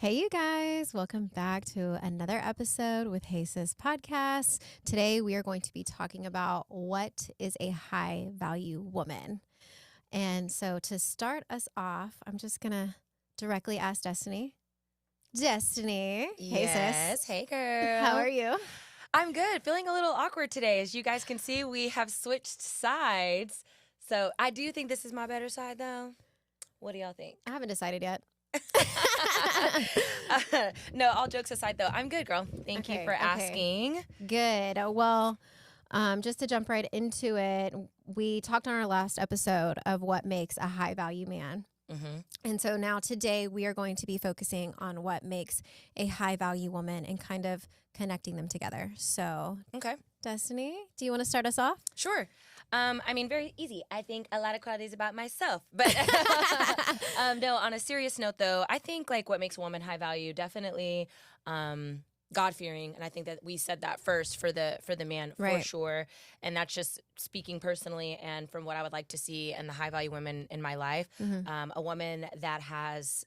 Hey, you guys, welcome back to another episode with Hey Sis Podcast. Today, we are going to be talking about what is a high value woman. And so to start us off, I'm just going to directly ask Destiny. Destiny. Hey, sis. Hey, girl. How are you? I'm good. Feeling a little awkward today. As you guys can see, we have switched sides. So I do think this is my better side, though. What do y'all think? I haven't decided yet. No, all jokes aside, though, I'm good, girl. Thank you for asking. Good. Well, just to jump right into it, we talked on our last episode of what makes a high value man. Mm-hmm. And so now today we are going to be focusing on what makes a high value woman and kind of connecting them together. So, Okay. Destiny, do you want to start us off? Sure. Very easy. I think a lot of qualities about myself. But no, on a serious note, though, I think like what makes a woman high value, definitely God-fearing. And I think that we said that first for the man, for sure. And that's just speaking personally and from what I would like to see in the high value women in my life. Mm-hmm. A woman that has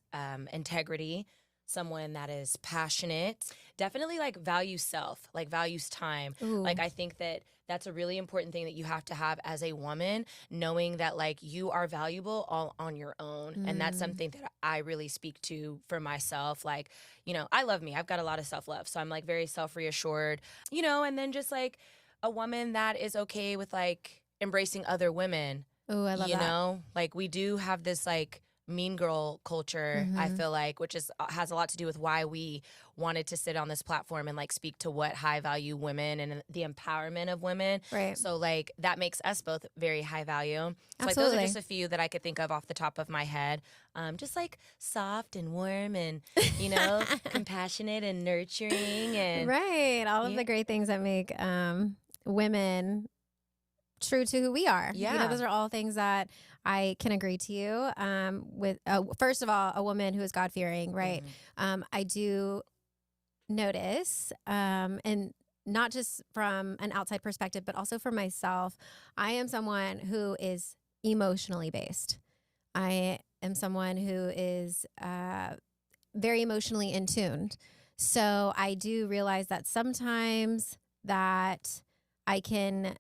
integrity, someone that is passionate, definitely like values self, like values time. Ooh. Like I think that that's a really important thing that you have to have as a woman, knowing that like you are valuable all on your own. And that's something that I really speak to for myself. Like, you know, I love me. I've got a lot of self-love. So I'm like very self-reassured, you know, and then just like a woman that is okay with like embracing other women. Oh, I love that. You know, like we do have this like mean girl culture, I feel like, which has a lot to do with why we wanted to sit on this platform and like speak to what high value women and the empowerment of women. Right. So like that makes us both very high value. So Absolutely. like those are just a few that I could think of off the top of my head. Just like soft and warm and, you know, compassionate and nurturing and right. All of the great things that make women true to who we are. Yeah. You know, those are all things that I can agree to you with. First of all, a woman who is God-fearing, right? I do notice, and not just from an outside perspective, but also for myself, I am someone who is emotionally based. I am someone who is very emotionally in tuned. So I do realize that sometimes that I can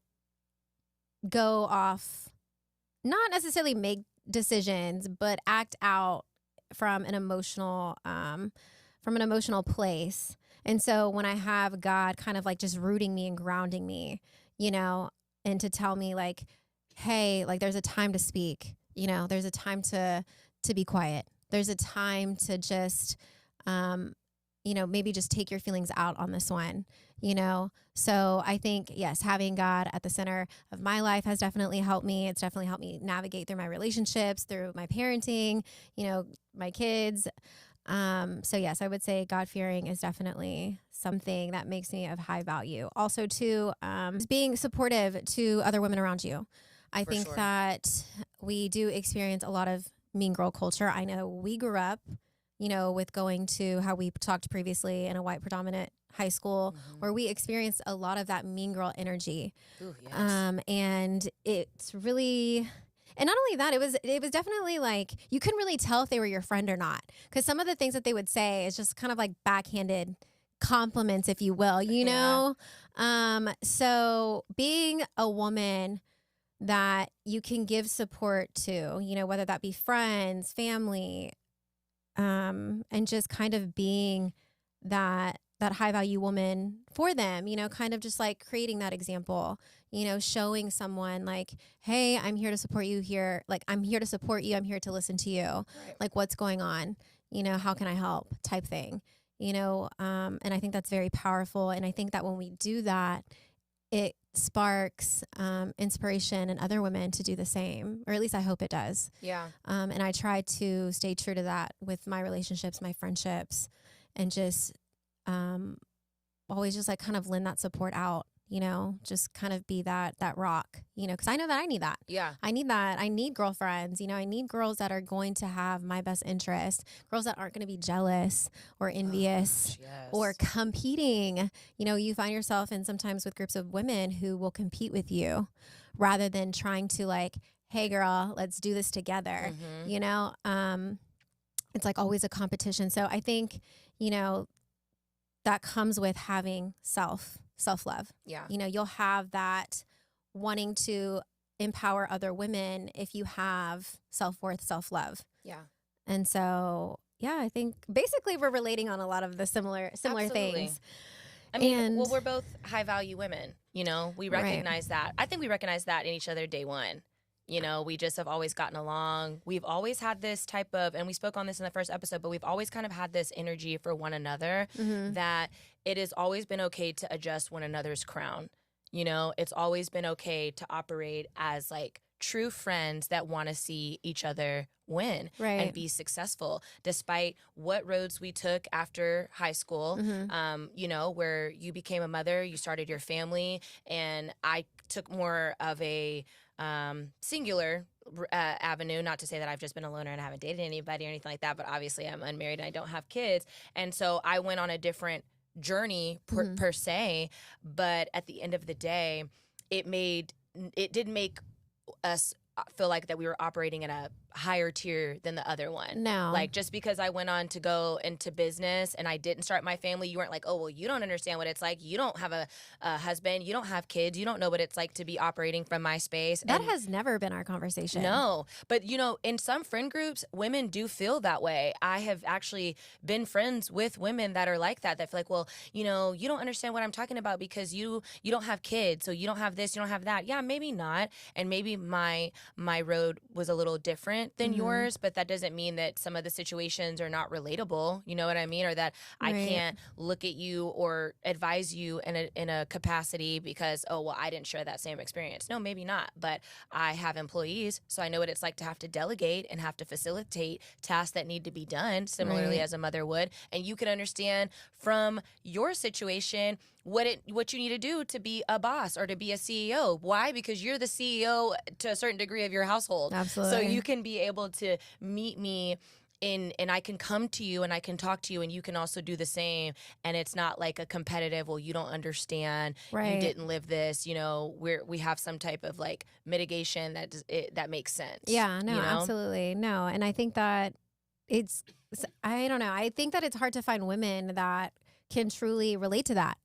go off, not necessarily make decisions, but act out from an emotional place. And so when I have God kind of like just rooting me and grounding me, you know, and to tell me like, hey, like there's a time to speak, you know, there's a time to be quiet. There's a time to just, you know, maybe just take your feelings out on this one, you know? So I think, yes, having God at the center of my life has definitely helped me. It's definitely helped me navigate through my relationships, through my parenting, you know, my kids. So yes, I would say God-fearing is definitely something that makes me of high value. Also too, being supportive to other women around you. I think that we do experience a lot of mean girl culture. I know we grew up, you know, with going to how we talked previously in a white predominant high school where we experienced a lot of that mean girl energy. Ooh, yes. And it's really, and not only that, it was definitely like, you couldn't really tell if they were your friend or not. Cause some of the things that they would say is just kind of like backhanded compliments, if you will, you know? So being a woman that you can give support to, you know, whether that be friends, family, and just kind of being that high value woman for them, you know, kind of just like creating that example, you know, showing someone like, hey, I'm here to support you here. Like, I'm here to support you. I'm here to listen to you. Right. Like, what's going on? You know, how can I help type thing, you know? And I think that's very powerful. And I think that when we do that, it sparks inspiration in other women to do the same, or at least I hope it does. Yeah. And I try to stay true to that with my relationships, my friendships, and just always just like kind of lend that support out, you know, just kind of be that rock, you know, because I know that I need that. Yeah. I need that. I need girlfriends, you know, I need girls that are going to have my best interest, girls that aren't going to be jealous or envious or competing. You know, you find yourself in sometimes with groups of women who will compete with you rather than trying to like, hey girl, let's do this together, you know? it's like always a competition. So I think, you know, that comes with having self-love. Yeah. You know, you'll have that wanting to empower other women if you have self-worth, self-love. Yeah. And so, yeah, I think basically we're relating on a lot of the similar Absolutely. things. I mean, And well, we're both high value women, you know, we Right. recognize that. I think we recognize that in each other day one. You know, we just have always gotten along. We've always had this type of, and we spoke on this in the first episode, but we've always kind of had this energy for one another that it has always been okay to adjust one another's crown. You know, it's always been okay to operate as like true friends that want to see each other win Right. and be successful, despite what roads we took after high school. You know, where you became a mother, you started your family, and I took more of a singular avenue. Not to say that I've just been a loner and I haven't dated anybody or anything like that, but obviously I'm unmarried and I don't have kids, and so I went on a different journey per se. But at the end of the day, it did make us feel like that we were operating in a higher tier than the other one. No. Like, just because I went on to go into business and I didn't start my family, you weren't like, oh, well, you don't understand what it's like. You don't have a husband. You don't have kids. You don't know what it's like to be operating from my space. That has never been our conversation. No. But, you know, in some friend groups, women do feel that way. I have actually been friends with women that are like that feel like, well, you know, you don't understand what I'm talking about because you don't have kids. So you don't have this, you don't have that. Yeah, maybe not. And maybe my road was a little different than yours, but that doesn't mean that some of the situations are not relatable. You know what I mean? Or that I can't look at you or advise you in a capacity because, oh, well, I didn't share that same experience. No, maybe not. But I have employees, so I know what it's like to have to delegate and have to facilitate tasks that need to be done similarly as a mother would. And you can understand from your situation what you need to do to be a boss or to be a CEO. Why? Because you're the CEO to a certain degree of your household. Absolutely. So you can be able to meet me and I can come to you and I can talk to you and you can also do the same. And it's not like a competitive, well, you don't understand, you didn't live this, you know, we have some type of like mitigation that makes sense. Yeah, no, you know? absolutely. No. And I think that I don't know. I think that it's hard to find women that can truly relate to that.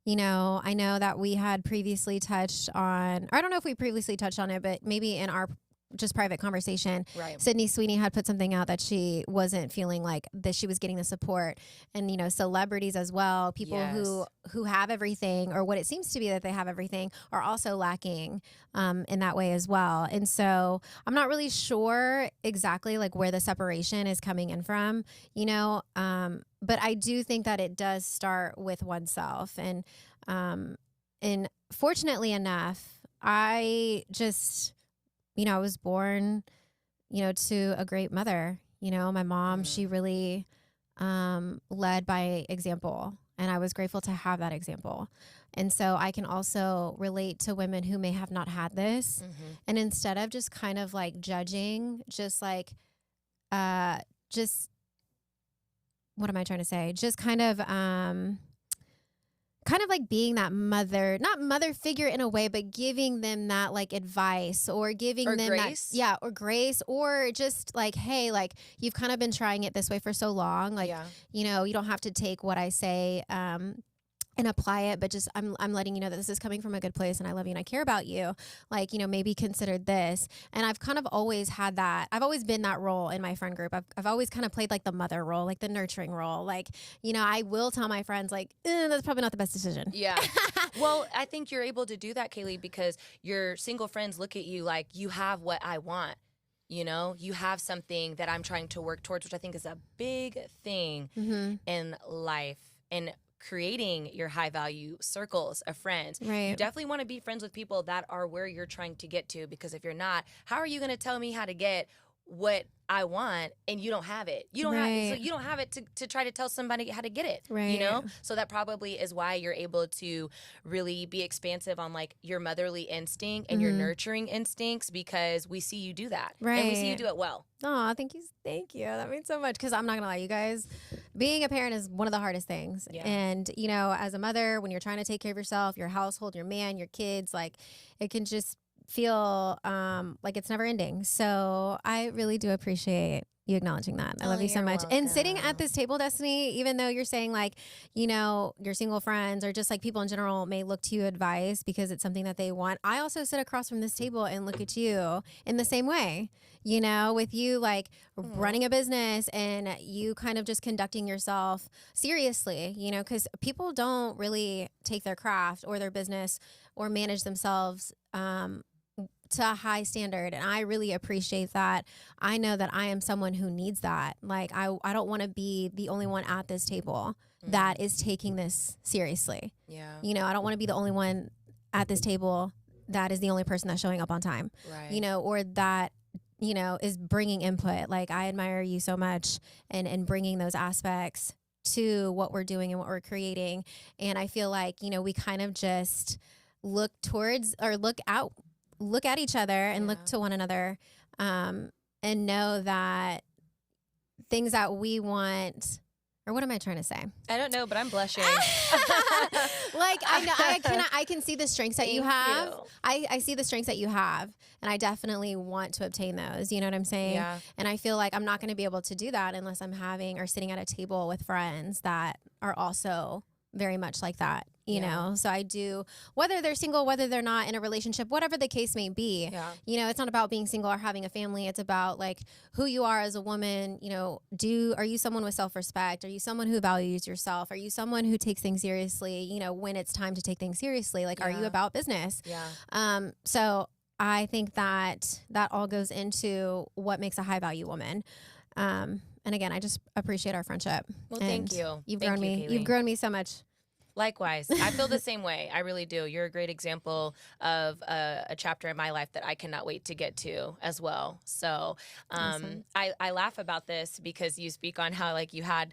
You know, I know that we had previously touched on, or I don't know if we previously touched on it, but maybe in our just private conversation, Right. Sydney Sweeney had put something out that she wasn't feeling like that she was getting the support, and you know, celebrities as well, people who have everything, or what it seems to be that they have everything, are also lacking in that way as well. And so I'm not really sure exactly like where the separation is coming in from, you know, but I do think that it does start with oneself, and fortunately enough, I just, you know, I was born, you know, to a great mother. You know, my mom, she really led by example, and I was grateful to have that example. And so I can also relate to women who may have not had this. And instead of just kind of like judging, just like, just, what am I trying to say? Just kind of like being that mother, not mother figure in a way, but giving them that like advice or giving them grace. that, or grace, or just like, hey, like you've kind of been trying it this way for so long. Like, you know, you don't have to take what I say, and apply it, but just I'm letting you know that this is coming from a good place and I love you and I care about you. Like, you know, maybe consider this. And I've kind of always had that. I've always been that role in my friend group. I've always kind of played like the mother role, like the nurturing role. Like, you know, I will tell my friends like, that's probably not the best decision. Yeah. Well, I think you're able to do that, Kaylee, because your single friends look at you like you have what I want. You know, you have something that I'm trying to work towards, which I think is a big thing in life. And creating your high value circles of friends. Right. You definitely want to be friends with people that are where you're trying to get to, because if you're not, how are you going to tell me how to get what I want and you don't have it? You don't have it to try to tell somebody how to get it. Right. You know? So that probably is why you're able to really be expansive on like your motherly instinct and your nurturing instincts, because we see you do that. Right. And we see you do it well. Oh, thank you. Thank you. That means so much. Because I'm not going to lie, you guys, being a parent is one of the hardest things. Yeah. And, you know, as a mother, when you're trying to take care of yourself, your household, your man, your kids, like it can just feel like it's never ending. So I really do appreciate you acknowledging that. I Oh, love you so you're much. And sitting at welcome. this table, Destiny, even though you're saying like, you know, your single friends or just like people in general may look to you advice because it's something that they want. I also sit across from this table and look at you in the same way, you know, with you like running a business and you kind of just conducting yourself seriously, you know, because people don't really take their craft or their business or manage themselves to a high standard. And I really appreciate that. I know that I am someone who needs that. Like, I don't want to be the only one at this table that is taking this seriously. Yeah. You know, I don't want to be the only one at this table that is the only person that's showing up on time, Right. you know, or that, you know, is bringing input. Like, I admire you so much and bringing those aspects to what we're doing and what we're creating. And I feel like, you know, we kind of just look towards or look at each other and look to one another, and know that things that we want, or what am I trying to say? I don't know, but I'm blushing. Like, I know I can see the strengths that you have. you. I see the strengths that you have, and I definitely want to obtain those. You know what I'm saying? Yeah. And I feel like I'm not going to be able to do that unless I'm having or sitting at a table with friends that are also very much like that. You know, so I do, whether they're single, whether they're not in a relationship, whatever the case may be, you know, it's not about being single or having a family. It's about like who you are as a woman. You know, are you someone with self-respect? Are you someone who values yourself? Are you someone who takes things seriously? You know, when it's time to take things seriously, like, are you about business? Yeah. So I think that all goes into what makes a high value woman. And again, I just appreciate our friendship. Well, And thank you. You've Thank grown you, me. Kaylee. You've grown me so much. Likewise. I feel the same way. I really do. You're a great example of a chapter in my life that I cannot wait to get to as well. So Awesome. I laugh about this because you speak on how like you had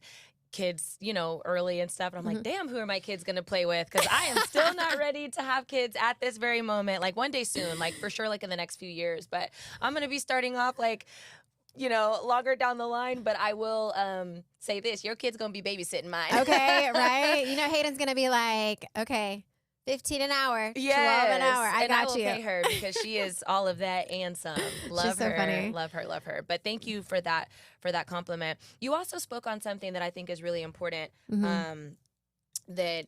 kids, you know, early and stuff. And I'm like, damn, who are my kids going to play with? Because I am still not ready to have kids at this very moment. Like one day soon, like for sure, like in the next few years. But I'm going to be starting off like, you know, longer down the line, but I will say this, your kid's going to be babysitting mine. Okay, right? You know, Hayden's going to be like, okay, 15 an hour, 12 an hour. I got I will you. pay her because she is all of that and some. Love She's so her, funny. love her. But thank you for that compliment. You also spoke on something that I think is really important, that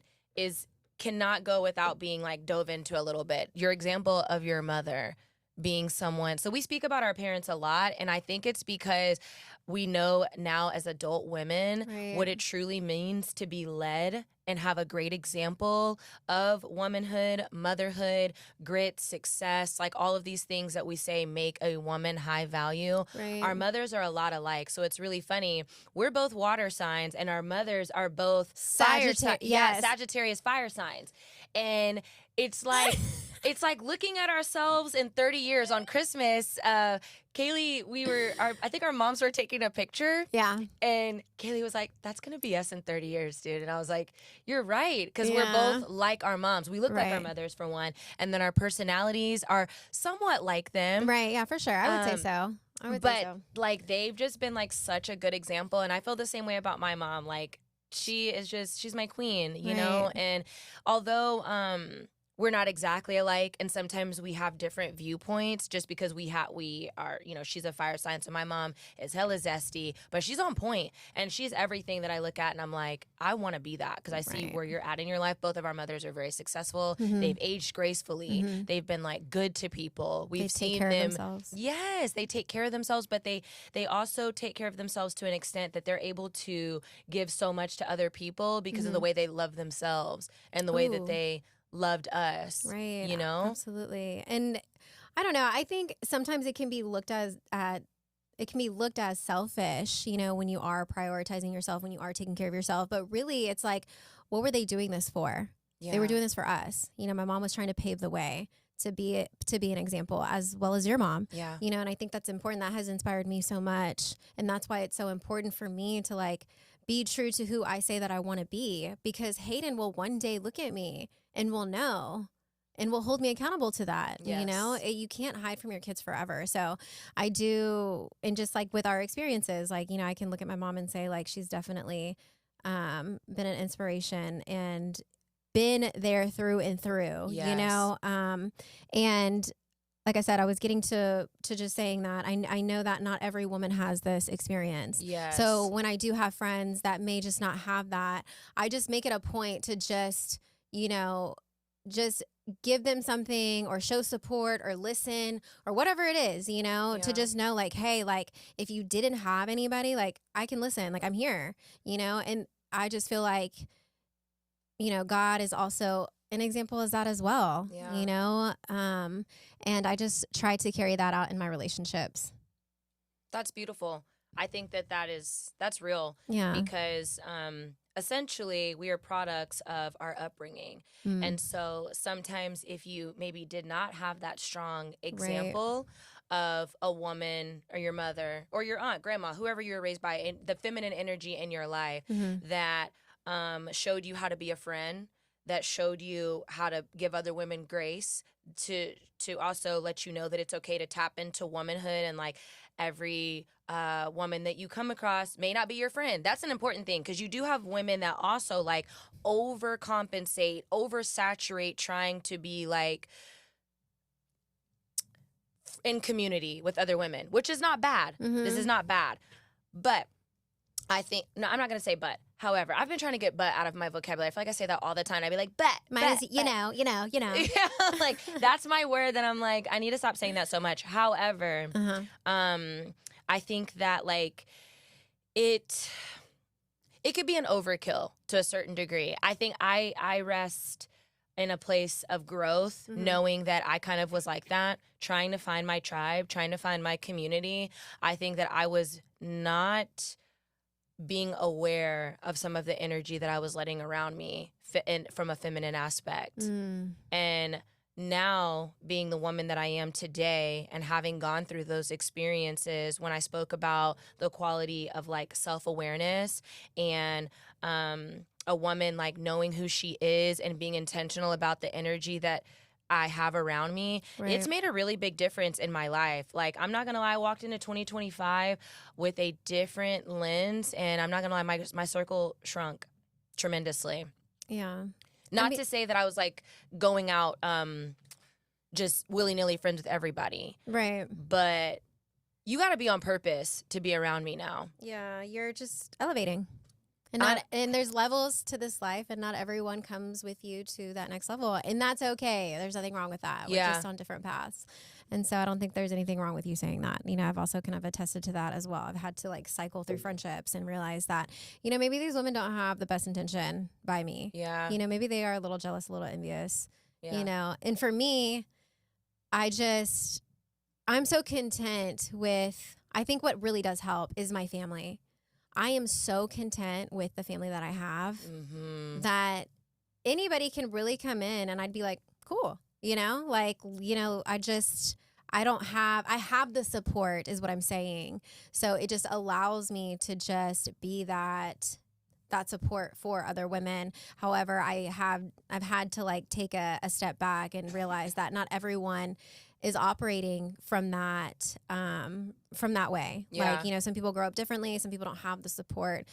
cannot go without being like dove into a little bit. Your example of your mother being someone. So we speak about our parents a lot, and I think it's because we know now as adult women what it truly means to be led and have a great example of womanhood, motherhood, grit, success, like all of these things that we say make a woman high value. Our mothers are a lot alike. So it's really funny. We're both water signs, and our mothers are both Sagittarius fire signs. And it's like it's like looking at ourselves in 30 years on Christmas. Kaylee, I think our moms were taking a picture. Yeah. And Kaylee was like, that's going to be us in 30 years, dude. And I was like, you're right. Because we're both like our moms. We look like our mothers, for one. And then our personalities are somewhat like them. Right. Yeah, for sure. I would say so. But like, they've just been like such a good example. And I feel the same way about my mom. Like, she's my queen, you know? And although, we're not exactly alike, and sometimes we have different viewpoints just because we are, you know, she's a fire sign, so my mom is hella zesty, but she's on point, and she's everything that I look at, and I'm like, I want to be that, because I see where you're at in your life. Both of our mothers are very successful. They've aged gracefully. They've been, like, good to people. We've seen them. They take care of themselves. Yes, they take care of themselves, but they also take care of themselves to an extent that they're able to give so much to other people because of the way they love themselves and the way that they loved us, you know? Absolutely. And I don't know, I think sometimes it can be looked as selfish, you know, when you are prioritizing yourself, when you are taking care of yourself, but really it's like, what were they doing this for? They were doing this for us. You know, my mom was trying to pave the way to be an example, as well as your mom. Yeah. You know, and I think that's important. That has inspired me so much. And that's why it's so important for me to like be true to who I say that I want to be, because Hayden will one day look at me and will know and will hold me accountable to that. You know, you can't hide from your kids forever. So I do. And just like with our experiences, like, you know, I can look at my mom and say like, she's definitely been an inspiration and been there through and through, you know? And like I said, I was getting to just saying that I know that not every woman has this experience. Yes. So when I do have friends that may just not have that, I just make it a point to just, just give them something or show support or listen or whatever it is, to just know like, hey, like if you didn't have anybody, like I can listen, like I'm here, and I just feel like, God is also an example as that as well, and I just try to carry that out in my relationships. That's beautiful. I think that's real. Yeah. Because essentially we are products of our upbringing. And so sometimes if you maybe did not have that strong example of a woman or your mother or your aunt, grandma, whoever you were raised by, and the feminine energy in your life that showed you how to be a friend, that showed you how to give other women grace, to also let you know that it's okay to tap into womanhood, and like every woman that you come across may not be your friend. That's an important thing, because you do have women that also like overcompensate, oversaturate, trying to be like in community with other women, which is not bad. This is not bad. But I think, no, I'm not going to say but. However, I've been trying to get but out of my vocabulary. I feel like I say that all the time. I'd be like, but. Mine is, you know. Yeah, like that's my word that I'm like, I need to stop saying that so much. However, I think that like it could be an overkill to a certain degree. I think I rest in a place of growth, knowing that I kind of was like that, trying to find my tribe, trying to find my community. I think that I was not being aware of some of the energy that I was letting around me from a feminine aspect. And now being the woman that I am today and having gone through those experiences, when I spoke about the quality of like self-awareness and a woman like knowing who she is and being intentional about the energy that I have around me, it's made a really big difference in my life. Like, I'm not going to lie, I walked into 2025 with a different lens, and I'm not going to lie, my circle shrunk tremendously. Yeah. Not to say that I was like going out just willy-nilly friends with everybody. Right. But you got to be on purpose to be around me now. Yeah, you're just elevating. And there's levels to this life, and not everyone comes with you to that next level. And that's okay. There's nothing wrong with that. We're just on different paths. And so I don't think there's anything wrong with you saying that. I've also kind of attested to that as well. I've had to like cycle through friendships and realize that, maybe these women don't have the best intention by me. Yeah. Maybe they are a little jealous, a little envious, And for me, I'm so content with, I think what really does help is my family. I am so content with the family that I have that anybody can really come in and I'd be like, cool, I have the support is what I'm saying. So it just allows me to just be that support for other women. However, I've had to like take a step back and realize that not everyone is operating from that way. Yeah. Like, some people grow up differently. Some people don't have the support.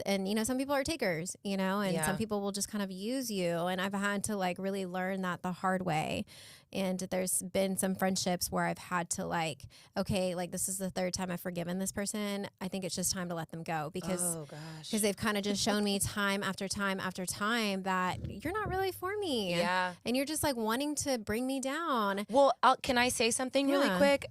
And, some people are takers, and some people will just kind of use you. And I've had to like really learn that the hard way. And there's been some friendships where I've had to like, okay, like this is the third time I've forgiven this person. I think it's just time to let them go because they've kind of just shown me time after time after time that you're not really for me. Yeah. And you're just like wanting to bring me down. Well, can I say something really quick?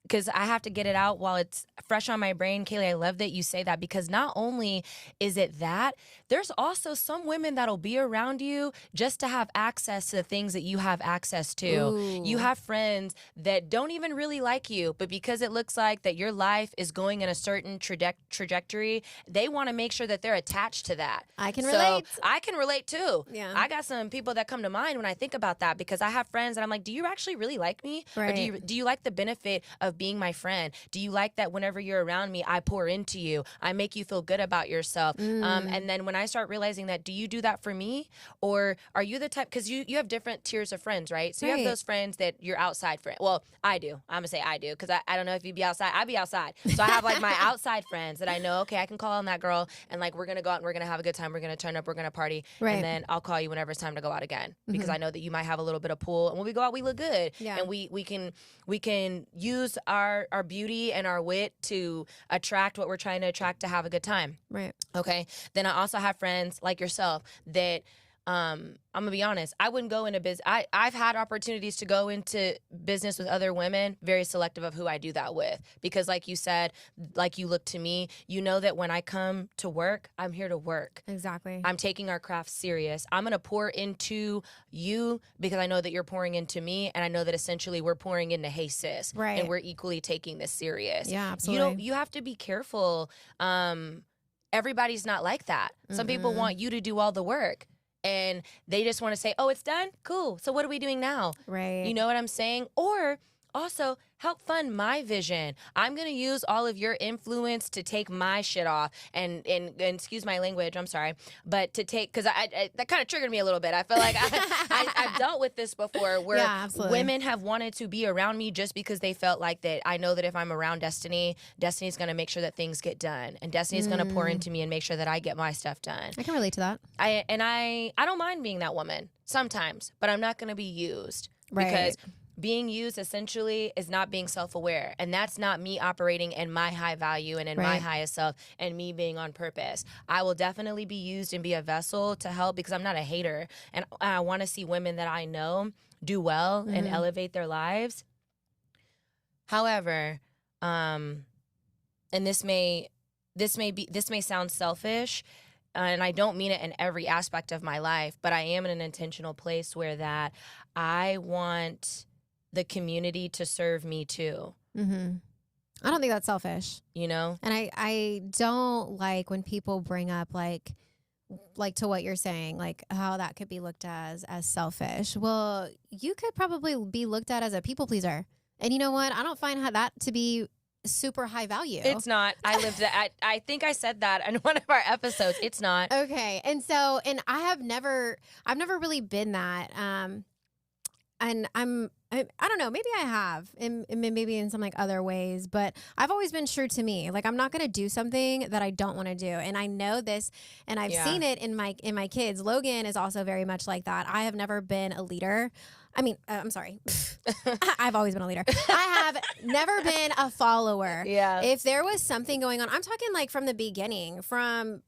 Because I have to get it out while it's fresh on my brain. Kaylee, I love that you say that, because not only is it that, there's also some women that'll be around you just to have access to the things that you have access to. Ooh. You have friends that don't even really like you, but because it looks like that your life is going in a certain trajectory, they want to make sure that they're attached to that. I can relate. I can relate too. Yeah. I got some people that come to mind when I think about that, because I have friends that I'm like, do you actually really like me? Right. Or do you like the benefit of being my friend? Do you like that whenever you're around me, I pour into you, I make you feel good about yourself? And then when I start realizing that, do you do that for me? Or are you the type, because you have different tiers of friends, right? So you have those friends that you're outside friends. Well, I do. I'm going to say I do, because I don't know if you'd be outside. I'd be outside. So I have like my outside friends that I know, okay, I can call on that girl, and like we're going to go out and we're going to have a good time. We're going to turn up. We're going to party. Right. And then I'll call you whenever it's time to go out again, because I know that you might have a little bit of pull. And when we go out, we look good. Yeah. And we can use our beauty and our wit to attract what we're trying to attract, to have a good time. Right. Okay. Then I also have friends like yourself that I'm gonna be honest, I wouldn't go into business. I've had opportunities to go into business with other women, very selective of who I do that with, because like you said, like you look to me, you know that when I come to work, I'm here to work. Exactly. I'm taking our craft serious. I'm gonna pour into you because I know that you're pouring into me, and I know that essentially we're pouring into Hey Sis, Right. and we're equally taking this serious. Yeah, absolutely. You have to be careful. Everybody's not like that. Some people want you to do all the work, and they just want to say, oh, it's done? Cool. So what are we doing now? Right. You know what I'm saying? Or also help fund my vision. I'm going to use all of your influence to take my shit off and excuse my language, I'm sorry, but to take, because I that kind of triggered me a little bit. I feel like I've dealt with this before, where women have wanted to be around me just because they felt like that I know that if I'm around Destiny's going to make sure that things get done, and Destiny's going to pour into me and make sure that I get my stuff done. I can relate to that. I don't mind being that woman sometimes, but I'm not going to be used. Right. Because being used essentially is not being self-aware, and that's not me operating in my high value and in my highest self and me being on purpose. I will definitely be used and be a vessel to help, because I'm not a hater, and I want to see women that I know do well and elevate their lives. However, and this may sound selfish, and I don't mean it in every aspect of my life, but I am in an intentional place where that I want the community to serve me too. I don't think that's selfish. You know? And I don't like when people bring up like to what you're saying, like how that could be looked as selfish. Well, you could probably be looked at as a people pleaser. And you know what? I don't find that to be super high value. It's not. I lived that. I think I said that in one of our episodes. It's not. Okay. And I've never really been that. And I don't know, maybe I have, and maybe in some like other ways, but I've always been true to me. Like, I'm not going to do something that I don't want to do. And I know this, and I've seen it in my kids. Logan is also very much like that. I have never been a leader. I mean, I'm sorry. I've always been a leader. I have never been a follower. Yeah. If there was something going on, I'm talking like from the beginning, from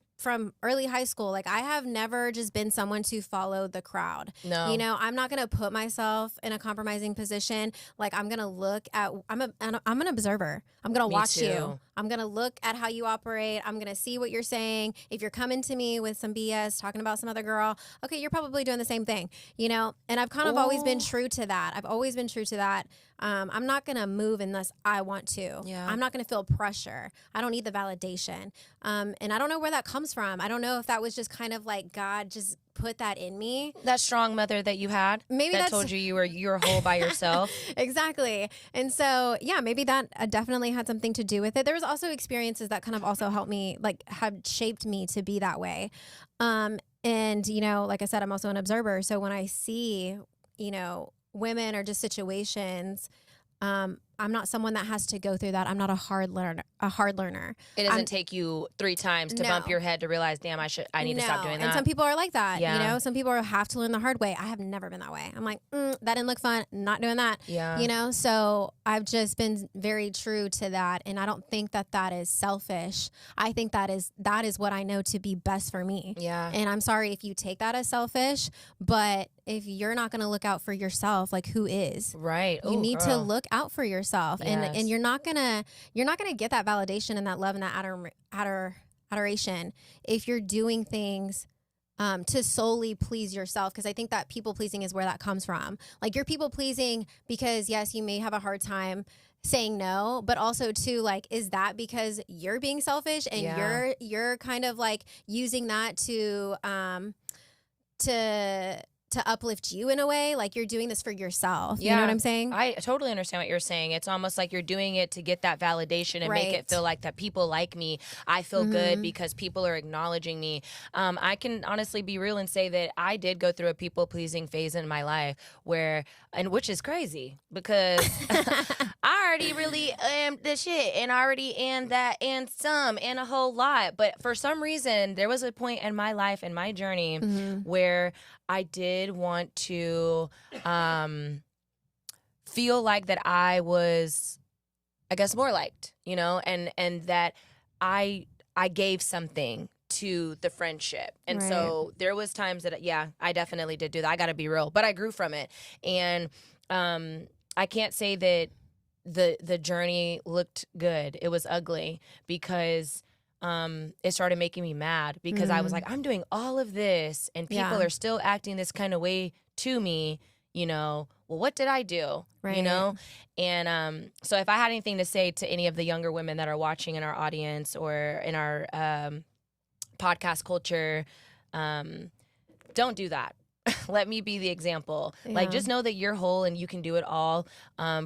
early high school, like I have never just been someone to follow the crowd. No. You know, I'm not going to put myself in a compromising position. Like, I'm going to look at, I'm an observer. I'm going to watch you. I'm going to look at how you operate. I'm going to see what you're saying. If you're coming to me with some BS, talking about some other girl, okay, you're probably doing the same thing, you know? And I've kind of always been true to that. I've always been true to that. I'm not going to move unless I want to. Yeah. I'm not going to feel pressure. I don't need the validation. And I don't know where that comes from. I don't know if that was just kind of like God just put that in me. That strong mother that you had, maybe that that's told you were whole by yourself. Exactly. And so, yeah, maybe that definitely had something to do with it. There was also experiences that kind of also helped me, like, have shaped me to be that way. And, you know, like I said, I'm also an observer. So when I see, you know, women or just situations, I'm not someone that has to go through that. I'm not a hard learner. It doesn't take you 3 times to bump your head to realize, damn, I need to stop doing that. And some people are like that. Yeah. You know, some people have to learn the hard way. I have never been that way. I'm like, that didn't look fun. Not doing that. Yeah. You know, so I've just been very true to that. And I don't think that is selfish. I think that is what I know to be best for me. Yeah. And I'm sorry if you take that as selfish, but if you're not going to look out for yourself, like, who is? Right. You need to look out for yourself. Yes. And you're not gonna get that validation and that love and that adoration if you're doing things to solely please yourself. Because I think that people pleasing is where that comes from. Like, you're people pleasing because, yes, you may have a hard time saying no, but also too, like, is that because you're being selfish and you're kind of like using that to to uplift you in a way. Like you're doing this for yourself. You know what I'm saying? I totally understand what you're saying. It's almost like you're doing it to get that validation and make it feel like that people like me. I feel good because people are acknowledging me. I can honestly be real and say that I did go through a people-pleasing phase in my life which is crazy because I already really am the shit and I already am that and some and a whole lot. But for some reason, there was a point in my life and my journey where I did want to feel like that I was, I guess, more liked, you know, and that I gave something to the friendship. And so there was times that, I definitely did do that. I got to be real, but I grew from it. And I can't say that the journey looked good. It was ugly because it started making me mad because I was like, I'm doing all of this and people are still acting this kind of way to me, you know, well, what did I do? You know? And so if I had anything to say to any of the younger women that are watching in our audience or in our podcast culture, don't do that. Let me be the example. Like, just know that you're whole and you can do it all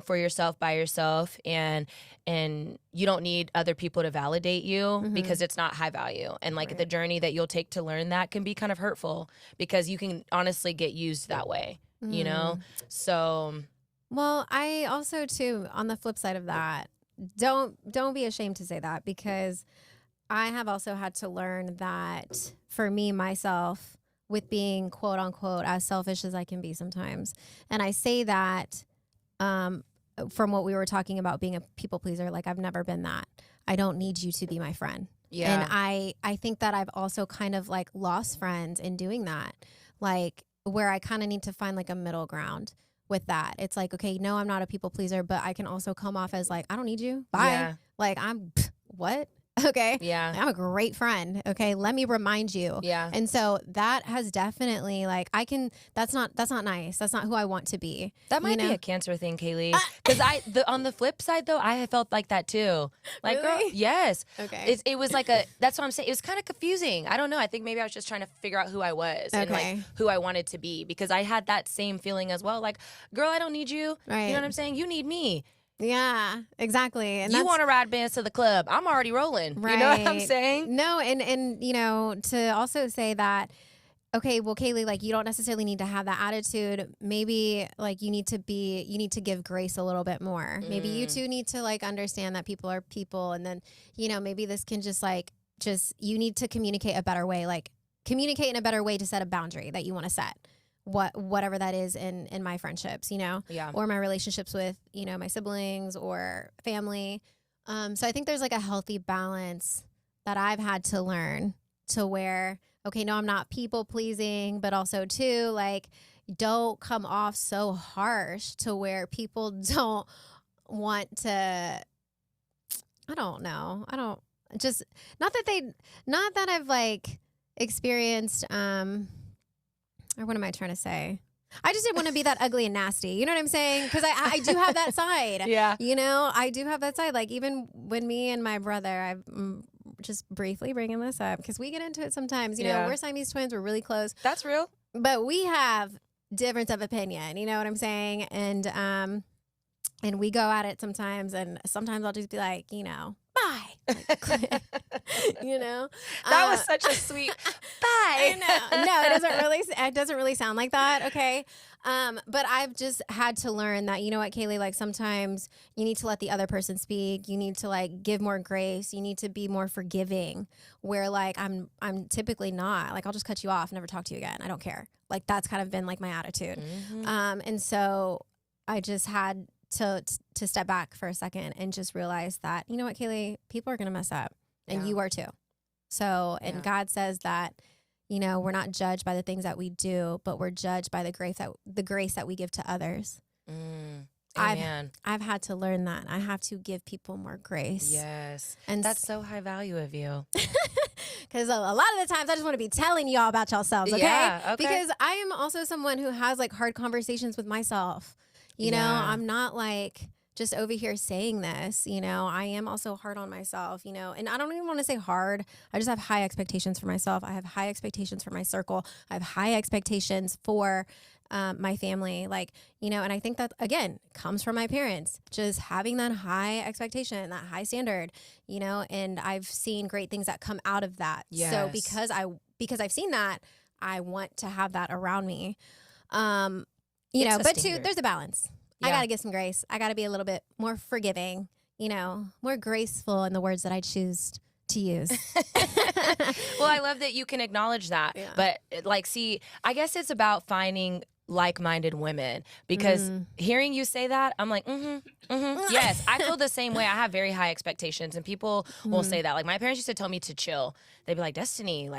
for yourself, by yourself, and you don't need other people to validate you because it's not high value. And like the journey that you'll take to learn that can be kind of hurtful because you can honestly get used that way, you know? So, well, I also too, on the flip side of that, don't be ashamed to say that, because I have also had to learn that for me, myself, with being quote unquote as selfish as I can be sometimes. And I say that from what we were talking about being a people pleaser, like I've never been that. I don't need you to be my friend. Yeah. And I think that I've also kind of like lost friends in doing that, like where I kind of need to find like a middle ground with that. It's like, okay, no, I'm not a people pleaser, but I can also come off as like, I don't need you. Bye. Yeah. Like what? Okay. Yeah. I'm a great friend. Okay. Let me remind you. Yeah. And so that has definitely that's not nice. That's not who I want to be. That might be a Cancer thing, Kaylee. Because on the flip side though, I have felt like that too. Like, really? Girl, yes. Okay. It was like that's what I'm saying. It was kind of confusing. I don't know. I think maybe I was just trying to figure out who I was and like who I wanted to be, because I had that same feeling as well. Like, girl, I don't need you. Right. You know what I'm saying? You need me. Yeah, exactly. And you want to ride bands to the club. I'm already rolling. Right. You know what I'm saying? No, and you know, to also say that, okay, well, Kaylee, like you don't necessarily need to have that attitude. Maybe like you need to give grace a little bit more. Maybe you two need to like understand that people are people. And then, you know, maybe this can you need to communicate a better way, like communicate in a better way to set a boundary that you want to set. Whatever that is in my friendships, you know, or my relationships with, you know, my siblings or family. So I think there's like a healthy balance that I've had to learn to where, okay, no, I'm not people pleasing, but also too, like, don't come off so harsh to where people don't want to, I don't know. Not that I've like experienced, or what am I trying to say? I just didn't want to be that ugly and nasty. You know what I'm saying? Because I do have that side. Yeah. You know, I do have that side. Like even when me and my brother, I'm just briefly bringing this up because we get into it sometimes. You know, we're Siamese twins. We're really close. That's real. But we have difference of opinion. You know what I'm saying? And we go at it sometimes. And sometimes I'll just be like, you know, bye. Like, you know, that was such a sweet bye. I know. No, it doesn't really sound like that. Okay. But I've just had to learn that, you know what, Kaylee, like sometimes you need to let the other person speak. You need to like give more grace. You need to be more forgiving, where like I'm typically not. Like I'll just cut you off, never talk to you again. I don't care. Like that's kind of been like my attitude. And so I just had to step back for a second and just realize that, you know what, Kaylee, people are going to mess up and you are too. So, and God says that, you know, we're not judged by the things that we do, but we're judged by the grace that we give to others. Amen. I've had to learn that. I have to give people more grace. Yes. And that's so high value of you. Because a lot of the times I just want to be telling y'all about yourselves, okay? Yeah, okay. Because I am also someone who has like hard conversations with myself. You know, I'm not like just over here saying this, I am also hard on myself, and I don't even want to say hard. I just have high expectations for myself. I have high expectations for my circle. I have high expectations for my family, and I think that, again, comes from my parents, just having that high expectation, that high standard, and I've seen great things that come out of that. Yes. So because I've seen that, I want to have that around me. But there's a balance. Yeah. I got to give some grace. I got to be a little bit more forgiving, more graceful in the words that I choose to use. Well, I love that you can acknowledge that. Yeah. But I guess it's about finding like-minded women, because hearing you say that, I'm like, yes, I feel the same way. I have very high expectations, and people will say that. Like, my parents used to tell me to chill. They'd be like, Destiny,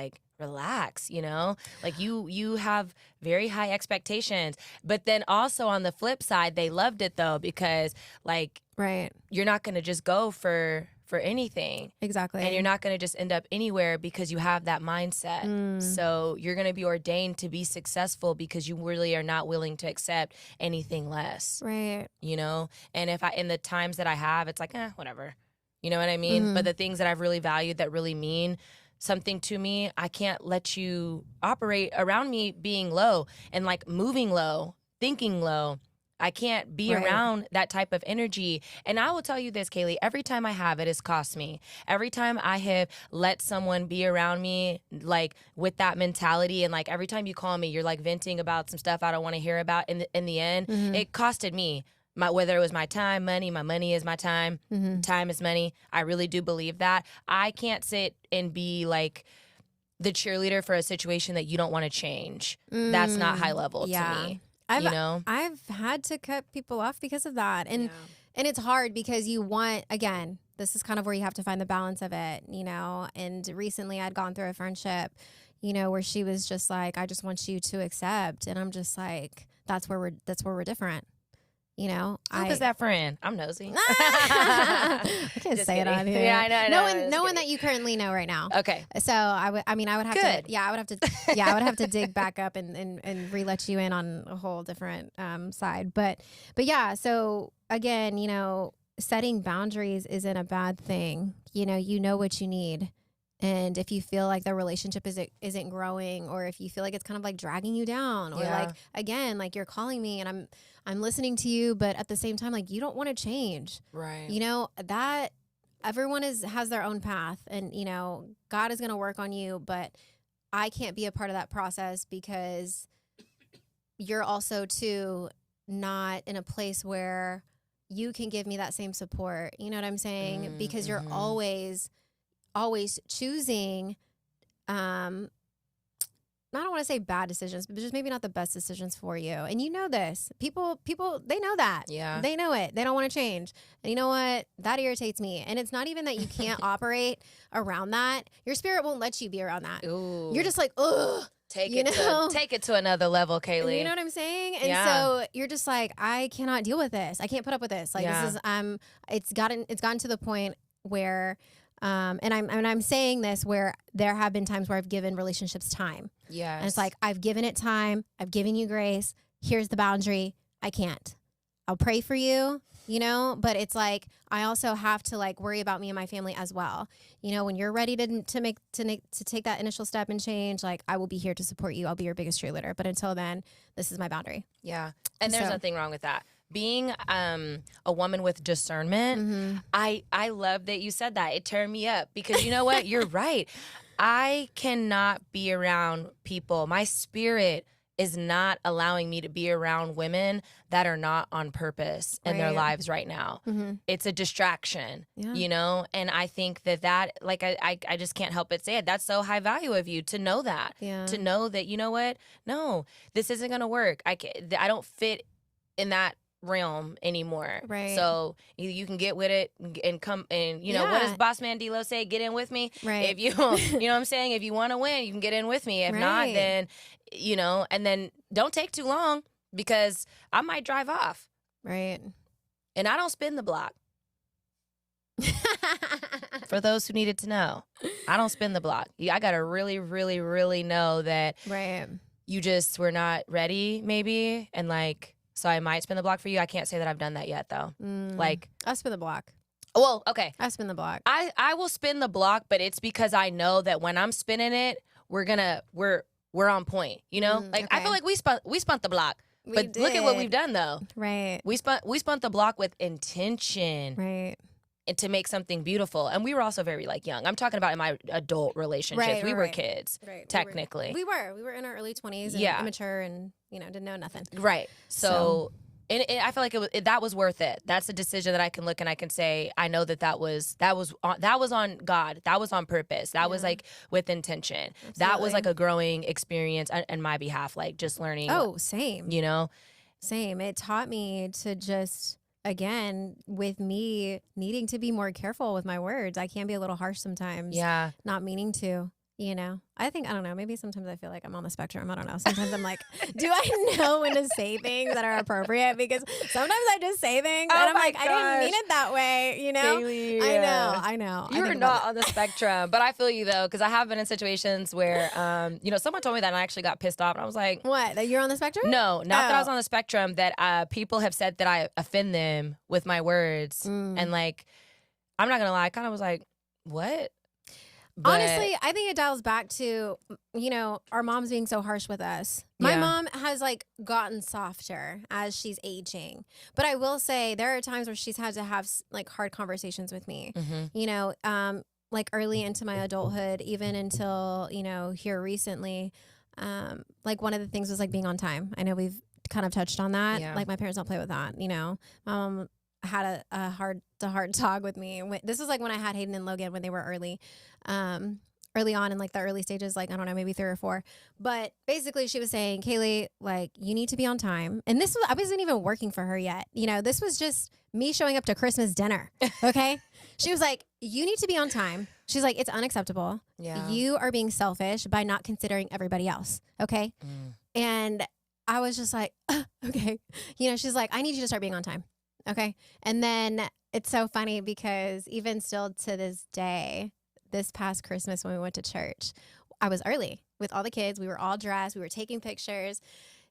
relax, you have very high expectations. But then also on the flip side, they loved it though, because right, you're not going to just go for anything. Exactly. And you're not going to just end up anywhere because you have that mindset. So you're going to be ordained to be successful because you really are not willing to accept anything less. Right. And in the times that I have, it's like, whatever. You know what I mean? But the things that I've really valued that really mean something to me, I can't let you operate around me being low and moving low, thinking low. I can't be around that type of energy. And I will tell you this, Kaylee, every time I have, it has cost me. Every time I have let someone be around me, with that mentality, and every time you call me, you're venting about some stuff I don't want to hear about. In the end, it costed me. Whether it was my time, money, my money is my time. Time is money. I really do believe that. I can't sit and be the cheerleader for a situation that you don't want to change. That's not high level to me. I've had to cut people off because of that. And it's hard because you want, again, this is kind of where you have to find the balance of it, And recently I'd gone through a friendship, where she was just like, I just want you to accept. And I'm just like, that's where we're different. Who was that friend? I'm nosy. I can't Just say kidding. it on here. Yeah, I know. No one that you currently know right now. Okay. So I would have Good. to, I would have to dig back up and re-let you in on a whole different side. But yeah, so again, setting boundaries isn't a bad thing. You know what you need. And if you feel like the relationship isn't growing, or if you feel like it's kind of dragging you down, or again, you're calling me and I'm listening to you, but at the same time, you don't want to change. Right. That everyone has their own path, and God is going to work on you, but I can't be a part of that process because you're also too not in a place where you can give me that same support. You know what I'm saying? Because you're always choosing, I don't want to say bad decisions, but just maybe not the best decisions for you. And this. People, they know that. Yeah. They know it. They don't want to change. And you know what? That irritates me. And it's not even that you can't operate around that. Your spirit won't let you be around that. Ooh. You're just like, ugh. Take it to another level, Kaylee. You know what I'm saying? And so you're just like, I cannot deal with this. I can't put up with this. This is it's gotten to the point where and I'm saying this where there have been times where I've given relationships time. Yes. And it's like, I've given it time. I've given you grace. Here's the boundary. I can't. I'll pray for you, but it's like, I also have to worry about me and my family as well. When you're ready to take that initial step and change, I will be here to support you. I'll be your biggest cheerleader. But until then, this is my boundary. Yeah. And there's nothing wrong with that. Being a woman with discernment, I love that you said that. It turned me up because you know what? You're right. I cannot be around people. My spirit is not allowing me to be around women that are not on purpose in their lives right now. It's a distraction, And I think that I just can't help but say it. That's so high value of you to know that. Yeah. To know that, you know what? No, this isn't going to work. I don't fit in that realm anymore. Right. So you can get with it and come and what does Boss Man D-Lo say? Get in with me. Right. If you know what I'm saying? If you want to win, you can get in with me. If not, then and then don't take too long because I might drive off. Right. And I don't spin the block. For those who needed to know, I don't spin the block. I gotta really, really, really know that you just were not ready, maybe, and So I might spin the block for you. I can't say that I've done that yet, though. Like, I'll spin the block. well, okay. I spin the block. I will spin the block, but it's because I know that when I'm spinning it, we're on point. You know, like I okay. feel like we spun the block. We But look at what we've did. done, though. Right. We spun the block with intention. Right. And to make something beautiful. And we were also very like young. I'm talking about in my adult relationships. Right, we were right. kids, Right. technically. We were in our early 20s and Yeah. immature and, didn't know nothing. Right. So and I feel like that was worth it. That's a decision that I can look and I can say, I know that was on God. That was on purpose. That was like with intention. Absolutely. That was like a growing experience on my behalf, like just learning. Oh, same. Same. It taught me to just, again, with me needing to be more careful with my words. I can be a little harsh sometimes. Yeah. Not meaning to, I don't know. Maybe sometimes I feel like I'm on the spectrum. I don't know. Sometimes I'm like, do I know when to say things that are appropriate? Because sometimes I just say things and I'm like, I didn't mean it that way, Haley, I know. You're not on the spectrum, but I feel you though, because I have been in situations where, someone told me that and I actually got pissed off and I was like, what? That you're on the spectrum? No, not that I was on the spectrum, that people have said that I offend them with my words. And like, I'm not going to lie, I kind of was like, what? But honestly, I think it dials back to, our moms being so harsh with us. My mom has like gotten softer as she's aging. But I will say there are times where she's had to have like hard conversations with me, like early into my adulthood, even until, here recently. Like one of the things was like being on time. I know we've kind of touched on that. Yeah. Like my parents don't play with that, My mom had a hard talk with me. This was like when I had Hayden and Logan when they were early on in like the early stages, like, I don't know, maybe 3 or 4. But basically she was saying, Kaylee, like, you need to be on time. And I wasn't even working for her yet. This was just me showing up to Christmas dinner. Okay. She was like, you need to be on time. She's like, it's unacceptable. Yeah. You are being selfish by not considering everybody else. Okay. And I was just like, okay. She's like, I need you to start being on time. Okay. And then it's so funny because even still to this day, this past Christmas when we went to church, I was early with all the kids. We were all dressed. We were taking pictures.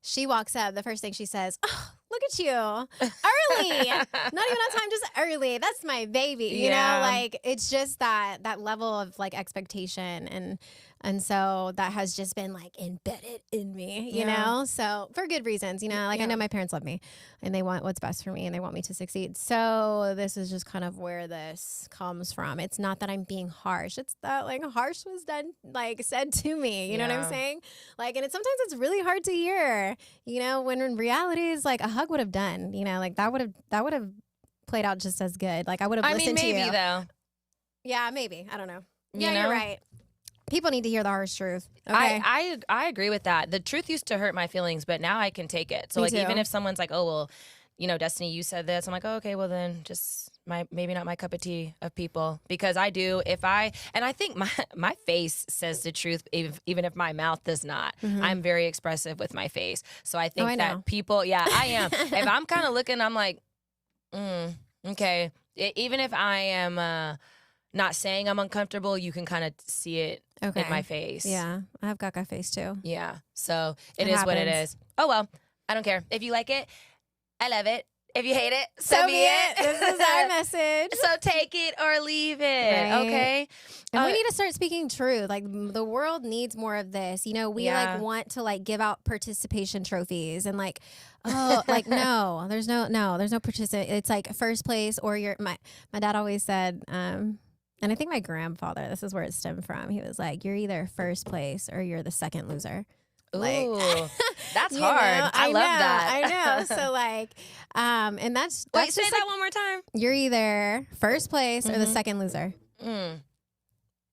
She walks up. The first thing she says, oh, look at you. Early. Not even on time, just early. That's my baby. You know, like it's just that level of like expectation. And so that has just been like embedded in me, you know? So for good reasons, like I know my parents love me and they want what's best for me and they want me to succeed. So this is just kind of where this comes from. It's not that I'm being harsh. It's that like harsh was said to me, you know what I'm saying? Like, and sometimes it's really hard to hear, when in reality is like a hug would have done, like that would have played out just as good. Like I would have listened to you. Maybe though. Yeah, maybe. I don't know. Yeah, you're right. People need to hear the harsh truth. Okay? I agree with that. The truth used to hurt my feelings, but now I can take it. So Me like too. even if someone's like, oh well, Destiny, you said this, I'm like, oh, okay, well then just maybe not my cup of tea of people, because I do and I think my face says the truth even if my mouth does not. I'm very expressive with my face. So I think that people, I am. If I'm kind of looking, I'm like, okay. Even if I am not saying I'm uncomfortable, you can kind of see it in my face. Yeah, I have gaga face too. Yeah, so it is what it is. Oh well, I don't care. If you like it, I love it. If you hate it, so be it. This is our message. So take it or leave it, Right. okay? And we need to start speaking truth. Like the world needs more of this. We like want to like give out participation trophies and like, oh, like no, there's no participation. It's like first place or my dad always said, and I think my grandfather, this is where it stemmed from. He was like, you're either first place or you're the second loser. Ooh, that's hard. I love that. I know. So like, and that's Wait, say just that one more time. You're either first place or the second loser.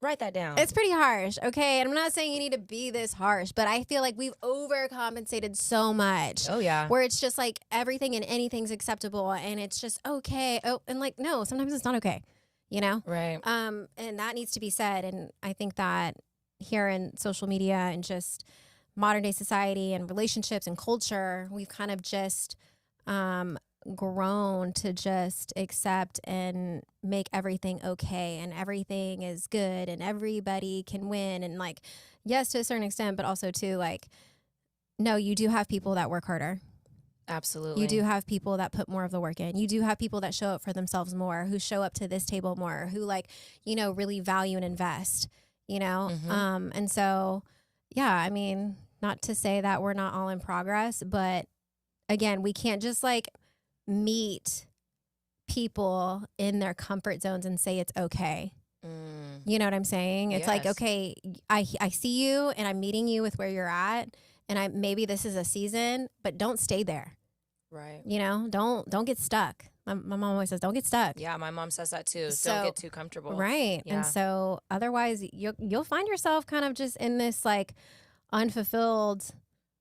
Write that down. It's pretty harsh, okay? And I'm not saying you need to be this harsh, but I feel like we've overcompensated so much. Oh, yeah. Where it's just like everything and anything's acceptable and it's just okay. Oh, and like, no, sometimes it's not okay, Right. And that needs to be said. And I think that here in social media and just modern day society and relationships and culture, we've kind of just grown to just accept and make everything okay and everything is good and everybody can win. And like, yes, to a certain extent, but also to like, no, you do have people that work harder. Absolutely. You do have people that put more of the work in. You do have people that show up for themselves more, who show up to this table more, who like, really value and invest, And so, yeah, I mean, not to say that we're not all in progress, but again, we can't just like meet people in their comfort zones and say it's okay. You know what I'm saying? It's like, okay, I see you and I'm meeting you with where you're at, and maybe this is a season, but don't stay there. Right. Don't get stuck. My mom always says, don't get stuck. Yeah, my mom says that too. Don't get too comfortable. Right. Yeah. And so otherwise you'll find yourself kind of just in this like unfulfilled,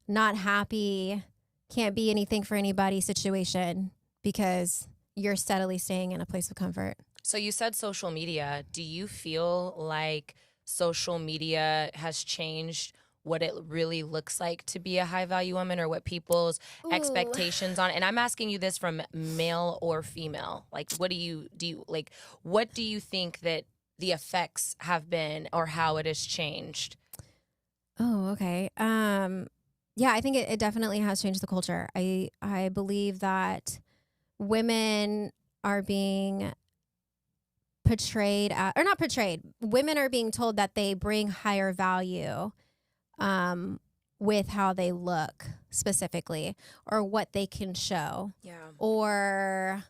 not happy, can't be anything for anybody situation because you're steadily staying in a place of comfort. So you said social media. Do you feel like social media has changed what it really looks like to be a high value woman, or what people's expectations on? And I'm asking you this from male or female. Like, what do you think that the effects have been, or how it has changed? Oh, okay. Yeah, I think it definitely has changed the culture. I believe that women are being portrayed, or not portrayed, women are being told that they bring higher value with how they look specifically, or what they can show. Yeah. Or,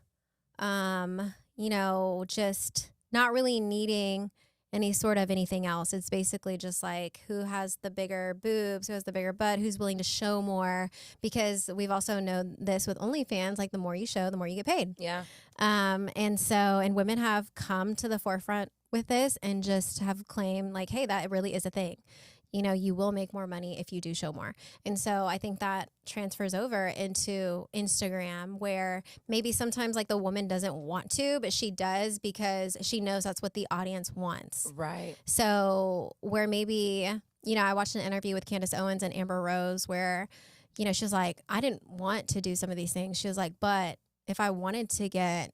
just not really needing any sort of anything else. It's basically just like who has the bigger boobs, who has the bigger butt, who's willing to show more, because we've also known this with OnlyFans, like the more you show, the more you get paid. Yeah. And women have come to the forefront with this and just have claimed like, hey, that really is a thing. You will make more money if you do show more. And so I think that transfers over into Instagram, where maybe sometimes like the woman doesn't want to, but she does because she knows that's what the audience wants. Right. So where maybe, I watched an interview with Candace Owens and Amber Rose where, she was like, I didn't want to do some of these things. She was like, but if I wanted to get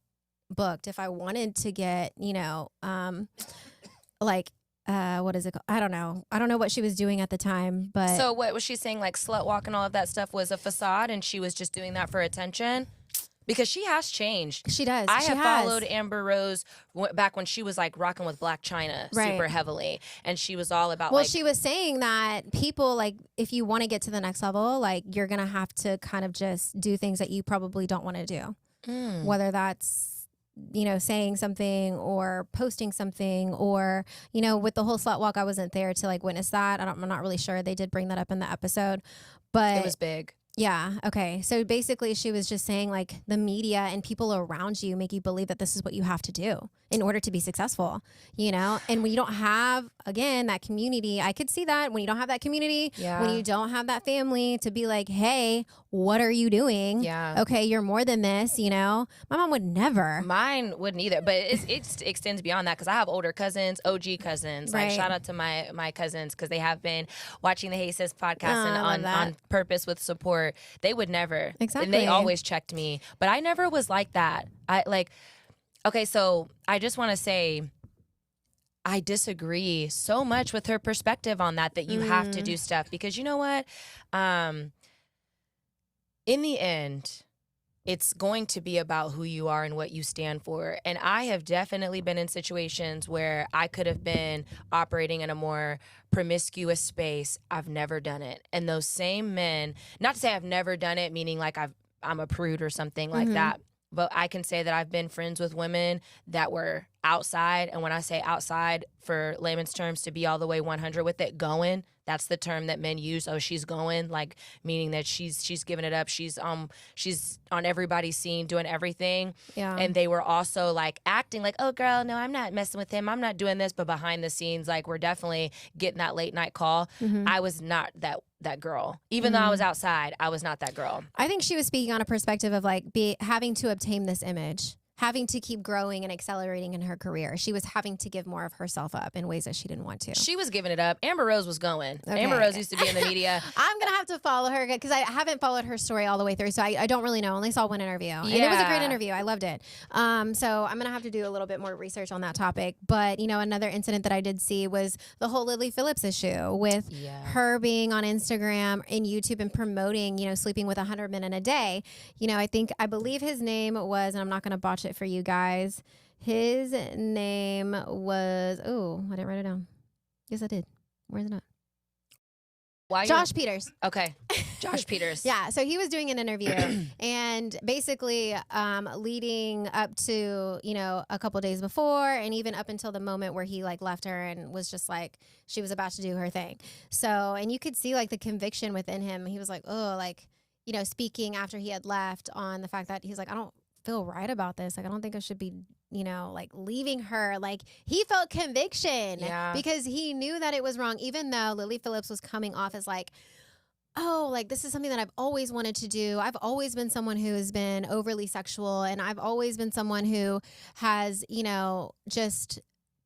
booked, if I wanted to get, what is it called? I don't know what she was doing at the time, but. So what was she saying? Like slut walk and all of that stuff was a facade, and she was just doing that for attention? Because she has changed. She does. I have followed Amber Rose back when she was like rocking with Blac Chyna super heavily, and she was all about. Well, she was saying that people, like, if you want to get to the next level, like, you're gonna have to kind of just do things that you probably don't want to do, whether that's saying something or posting something, or, with the whole slut walk, I wasn't there to like witness that. I'm not really sure. They did bring that up in the episode, but it was big. Yeah. Okay. So basically she was just saying like the media and people around you make you believe that this is what you have to do in order to be successful, and when you don't have, again, that community, I could see that when you don't have that community, when you don't have that family to be like, hey, what are you doing? Yeah. Okay. You're more than this, My mom would never. Mine wouldn't either, but it extends beyond that, because I have older cousins, OG cousins. Like, shout out to my cousins, because they have been watching the Hey Sis podcast and on purpose with support. They would never. Exactly. And they always checked me, but I never was like that. Okay, so I just want to say I disagree so much with her perspective on that you have to do stuff, because you know what? In the end, it's going to be about who you are and what you stand for. And I have definitely been in situations where I could have been operating in a more promiscuous space. I've never done it. And those same men, not to say I've never done it, meaning like I'm a prude or something like that, but I can say that I've been friends with women that were outside. And when I say outside, for layman's terms, to be all the way 100 with it, going, that's the term that men use. Oh, she's going, like, meaning that she's giving it up. She's on everybody's scene, doing everything. Yeah. And they were also like acting like, oh girl, no, I'm not messing with him. I'm not doing this. But behind the scenes, like, we're definitely getting that late night call. I was not that girl. Even though I was outside, I was not that girl. I think she was speaking on a perspective of like having to obtain this image, having to keep growing and accelerating in her career. She was having to give more of herself up in ways that she didn't want to. She was giving it up. Amber Rose was going. Okay. Amber Rose used to be in the media. I'm going to have to follow her because I haven't followed her story all the way through. So I don't really know. Only saw one interview. And it was a great interview. I loved it. So I'm going to have to do a little bit more research on that topic. But, you know, another incident that I did see was the whole Lily Phillips issue with her being on Instagram and YouTube and promoting, you know, sleeping with 100 men in a day. You know, I believe his name was, and I'm not going to botch it for you guys. His name was, oh, I didn't write it down. Yes, I did. Where's it at? Josh Peters. Okay. Josh Peters. Yeah. So he was doing an interview and basically leading up to, you know, a couple days before and even up until the moment where he like left her and was just like, she was about to do her thing. So, and you could see like the conviction within him. He was like, oh, like, you know, speaking after he had left on the fact that he's like, I don't feel right about this. Like, I don't think I should be, you know, like leaving her. Like he felt conviction because he knew that it was wrong, even though Lily Phillips was coming off as like, oh, like this is something that I've always wanted to do. I've always been someone who has been overly sexual, and I've always been someone who has, you know, just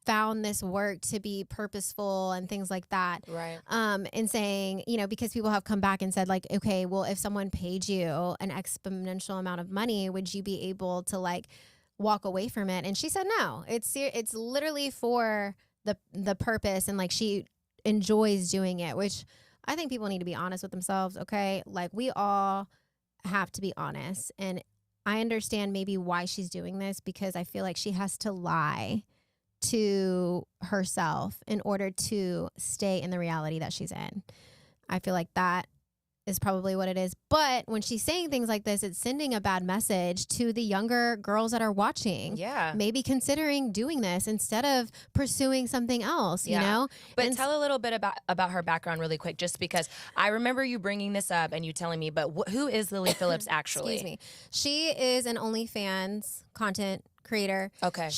found this work to be purposeful and things like that. Right. And saying, you know, because people have come back and said like, okay, well, if someone paid you an exponential amount of money, would you be able to like walk away from it? And she said, no, it's literally for the purpose. And like, she enjoys doing it, which I think people need to be honest with themselves. Okay. Like we all have to be honest. And I understand maybe why she's doing this, because I feel like she has to lie to herself in order to stay in the reality that she's in. I feel like that is probably what it is. But when she's saying things like this, it's sending a bad message to the younger girls that are watching. Yeah. Maybe considering doing this instead of pursuing something else, you know? But tell a little bit about her background really quick, just because I remember you bringing this up and you telling me, but who is Lily Phillips actually? Excuse me. She is an OnlyFans content creator. Okay.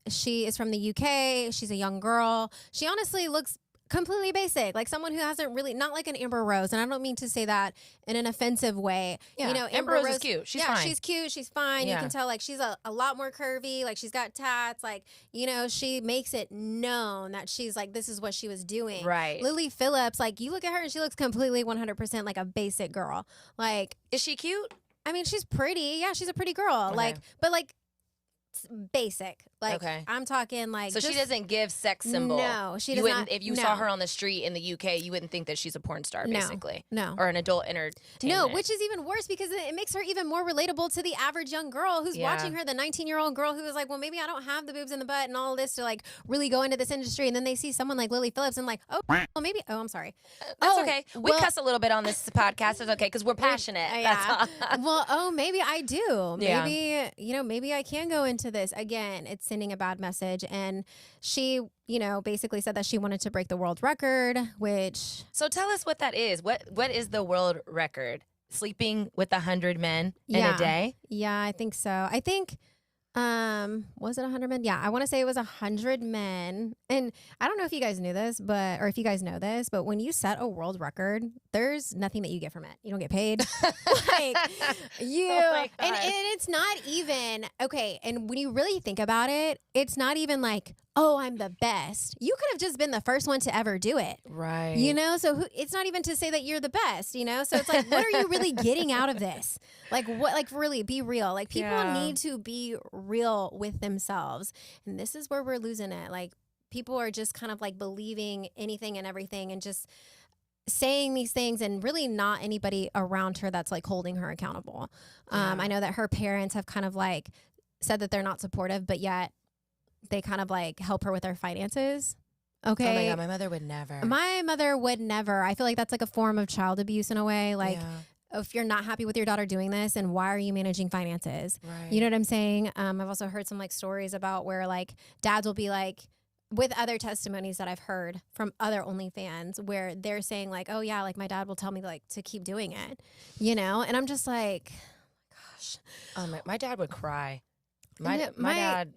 She is from the UK. She's a young girl. She honestly looks completely basic, like someone who hasn't really, not like an Amber Rose. And I don't mean to say that in an offensive way. Yeah. You know, Amber Rose is cute. She's fine. She's cute. She's fine. Yeah. You can tell like she's a lot more curvy. Like she's got tats. Like, you know, she makes it known that she's like, this is what she was doing. Right. Lily Phillips, like you look at her and she looks completely 100% like a basic girl. Like, is she cute? I mean, she's pretty. Yeah, she's a pretty girl. Okay. Like, but like, basic. Like, okay. I'm talking like. So she doesn't give sex symbol. No, she does wouldn't, not. If you saw her on the street in the UK, you wouldn't think that she's a porn star, basically. No. Or an adult entertainment. No, which is even worse because it makes her even more relatable to the average young girl who's watching her, the 19-year-old girl who is like, well, maybe I don't have the boobs and the butt and all this to like really go into this industry. And then they see someone like Lily Phillips and like, oh, well, maybe. Oh, I'm sorry. That's okay. We cuss a little bit on this podcast. It's okay because we're passionate. Yeah. Well, maybe I do. Yeah. Maybe, you know, maybe I can go into this. Again, it's sending a bad message. And she, you know, basically said that she wanted to break the world record, which. So tell us what that is. What is the world record? Sleeping with 100 men in a day? Yeah, I think so. I think, was it 100 men? Yeah, I want to say it was 100 men. And I don't know if you guys knew this, or if you guys know this, but when you set a world record, there's nothing that you get from it. You don't get paid. Like and it's not even, okay. And when you really think about it, it's not even like, oh, I'm the best. You could have just been the first one to ever do it. Right. You know, so it's not even to say that you're the best, you know? So it's like, what are you really getting out of this? Like, what, like, really be real. Like, people need to be real with themselves. And this is where we're losing it. Like, people are just kind of like believing anything and everything and just saying these things and really not anybody around her that's like holding her accountable. I know that her parents have kind of like said that they're not supportive, but yet they kind of like help her with her finances. Okay. Oh my God, my mother would never. My mother would never. I feel like that's like a form of child abuse in a way. Like, if you're not happy with your daughter doing this, and why are you managing finances? Right. You know what I'm saying? I've also heard some like stories about where like dads will be like, with other testimonies that I've heard from other OnlyFans, where they're saying like, oh yeah, like my dad will tell me like to keep doing it, you know? And I'm just like, gosh. Oh, my dad would cry. My dad,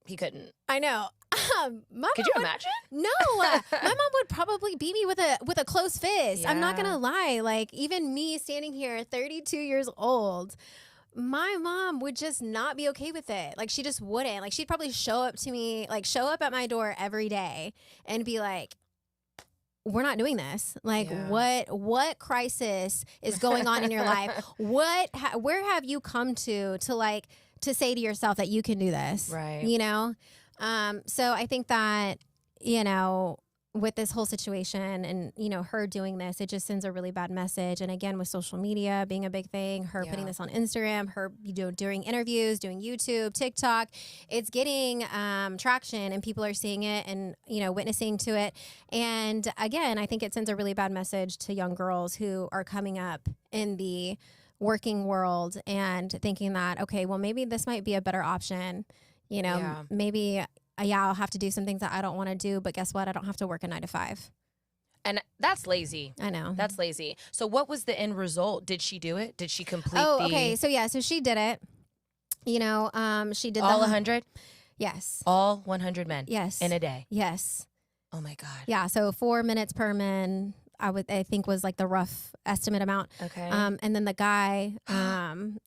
he couldn't. I know. Could you imagine? No, my mom would probably beat me with a closed fist. I'm not gonna lie. Like, even me standing here, 32 years old, my mom would just not be okay with it. Like, she just wouldn't. Like, she'd probably show up at my door every day and be like, we're not doing this. Like, what crisis is going on in your life? Where have you come to like, to say to yourself that you can do this? Right. You know? So I think that, you know, with this whole situation and, you know, her doing this, it just sends a really bad message. And again, with social media being a big thing, her putting this on Instagram, her, you know, doing interviews, doing YouTube, TikTok, it's getting traction and people are seeing it and, you know, witnessing to it. And again, I think it sends a really bad message to young girls who are coming up in the working world and thinking that, okay, well, maybe this might be a better option. You know, maybe I'll have to do some things that I don't want to do, but guess what? I don't have to work a 9 to 5. And that's lazy. I know. That's lazy. So what was the end result? Did she do it? Did she complete okay. So so she did it. You know, she did all 100? Yes. All 100 men? Yes. In a day? Yes. Oh my God. Yeah. So 4 minutes per man, I think was like the rough estimate amount. Okay. And then the guy,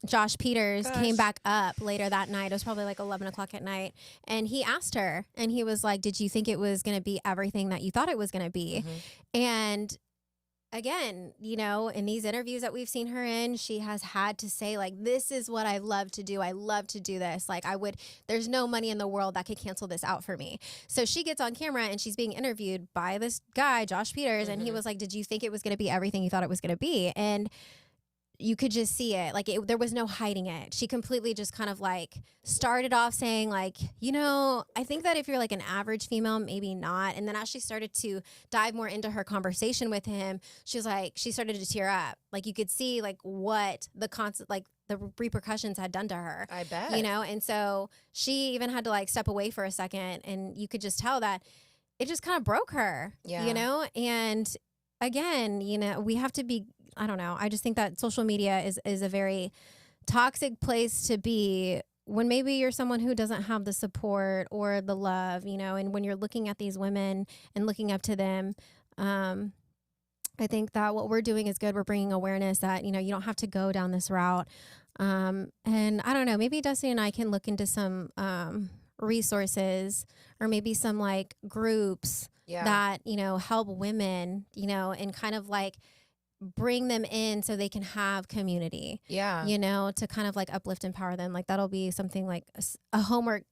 Josh Peters, came back up later that night. It was probably like 11 o'clock at night. And he asked her, and he was like, did you think it was going to be everything that you thought it was going to be? And again, you know, in these interviews that we've seen her in, she has had to say, like, this is what I love to do. I love to do this. Like, there's no money in the world that could cancel this out for me. So she gets on camera and she's being interviewed by this guy, Josh Peters. And he was like, did you think it was going to be everything you thought it was going to be? And you could just see it. Like, there was no hiding it. She completely just kind of like started off saying, like, you know, I think that if you're like an average female, maybe not. And then as she started to dive more into her conversation with him, she started to tear up. Like, you could see like what the repercussions had done to her. I bet. You know, and so she even had to like step away for a second, and you could just tell that it just kind of broke her. Yeah. You know, and again, you know, we have to be, I don't know. I just think that social media is a very toxic place to be when maybe you're someone who doesn't have the support or the love, you know, and when you're looking at these women and looking up to them, I think that what we're doing is good. We're bringing awareness that, you know, you don't have to go down this route. And I don't know, maybe Dusty and I can look into some resources or maybe some like groups that, you know, help women, you know, and kind of like bring them in so they can have community, you know, to kind of like uplift, empower them. Like, that'll be something like a homework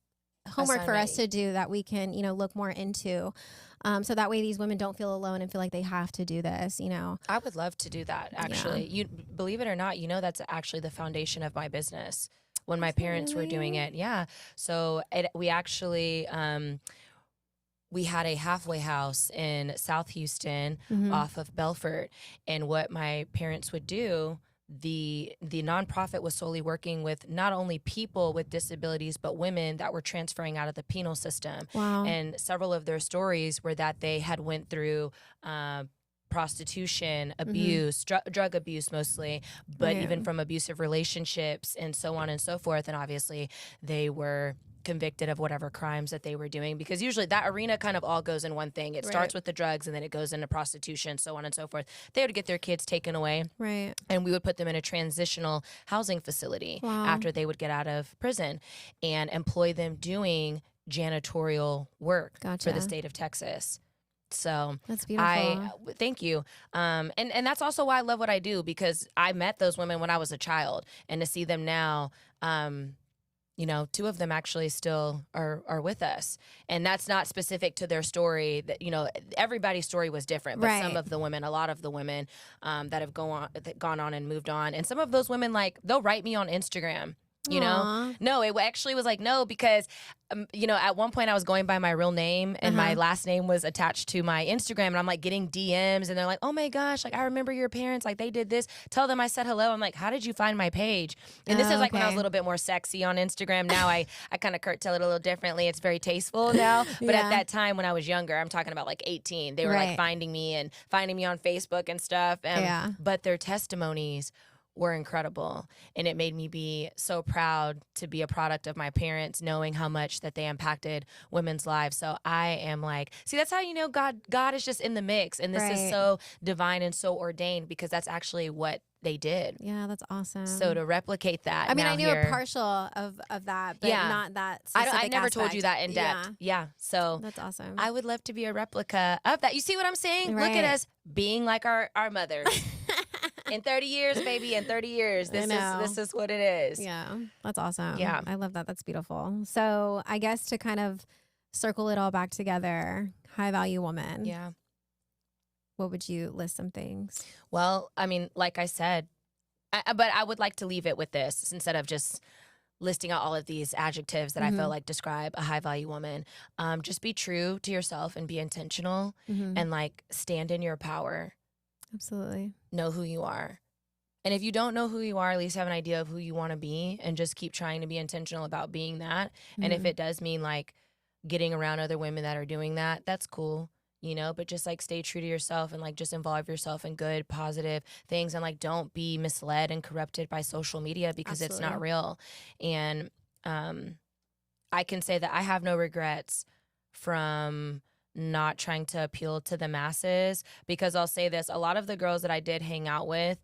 for us to do that we can, you know, look more into. So that way these women don't feel alone and feel like they have to do this, you know. I would love to do that, actually. You believe it or not, you know, that's actually the foundation of my business when my parents were doing it. Yeah. So we actually, we had a halfway house in South Houston off of Belfort. And what my parents would do, the nonprofit was solely working with not only people with disabilities, but women that were transferring out of the penal system. Wow. And several of their stories were that they had went through prostitution, abuse, drug abuse mostly, but even from abusive relationships and so on and so forth. And obviously they were convicted of whatever crimes that they were doing, because usually that arena kind of all goes in one thing. It starts with the drugs and then it goes into prostitution, so on and so forth. They would get their kids taken away. Right. And we would put them in a transitional housing facility after they would get out of prison and employ them doing janitorial work for the state of Texas. So that's beautiful. Thank you. And that's also why I love what I do, because I met those women when I was a child, and to see them now, you know, 2 of them actually still are with us. And that's not specific to their story. That, you know, everybody's story was different, but some of the women, a lot of the women that have gone on and moved on. And some of those women, like, they'll write me on Instagram. You know, no, it actually was like, no, because, you know, at one point I was going by my real name and my last name was attached to my Instagram, and I'm like getting DMs and they're like, oh my gosh, like, I remember your parents, like they did this. Tell them I said hello. I'm like, how did you find my page? And this is like when I was a little bit more sexy on Instagram. Now I kind of curtail it a little differently. It's very tasteful now. But at that time when I was younger, I'm talking about like 18, they were like finding me on Facebook and stuff. But their testimonies were incredible, and it made me be so proud to be a product of my parents, knowing how much that they impacted women's lives. So I am like, see, that's how you know God is just in the mix, and this is so divine and so ordained, because that's actually what they did. Yeah, that's awesome. So to replicate that, I mean, now I knew here, a partial of that, but Yeah. not that I specific never told you aspect. that in depth. Yeah. So That's awesome. I would love to be a replica of that. You see what I'm saying? Look at Right. us being like our mothers. In 30 years, baby, in 30 years, this is what it is. Yeah, that's awesome. Yeah. I love that. That's beautiful. So I guess to kind of circle it all back together, high value woman. Yeah. What would you list some things? Well, I mean, like I said, but I would like to leave it with this instead of just listing out all of these adjectives that I feel like describe a high value woman. Just be true to yourself and be intentional and like stand in your power. Absolutely. Know who you are. And if you don't know who you are, at least have an idea of who you want to be and just keep trying to be intentional about being that. And if it does mean like getting around other women that are doing that, that's cool. You know, but just like stay true to yourself and like just involve yourself in good, positive things and like don't be misled and corrupted by social media because it's not real. And I can say that I have no regrets from not trying to appeal to the masses because I'll say this, a lot of the girls that I did hang out with,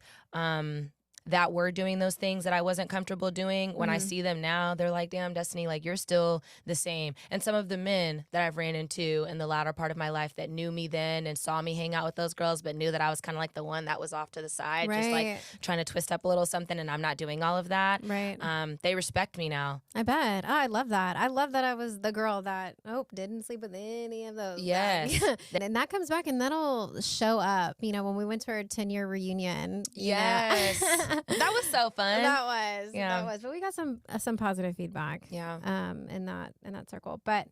that were doing those things that I wasn't comfortable doing. When I see them now, they're like, damn, Destiny, like you're still the same. And some of the men that I've ran into in the latter part of my life that knew me then and saw me hang out with those girls, but knew that I was kind of like the one that was off to the side, just like trying to twist up a little something. And I'm not doing all of that. Right. They respect me now. I bet. Oh, I love that. I love that I was the girl that, didn't sleep with any of those. Yes. And that comes back and that'll show up, you know, when we went to our 10-year reunion. Yes. That was so fun. That was. But we got some positive feedback. Yeah. In that circle. But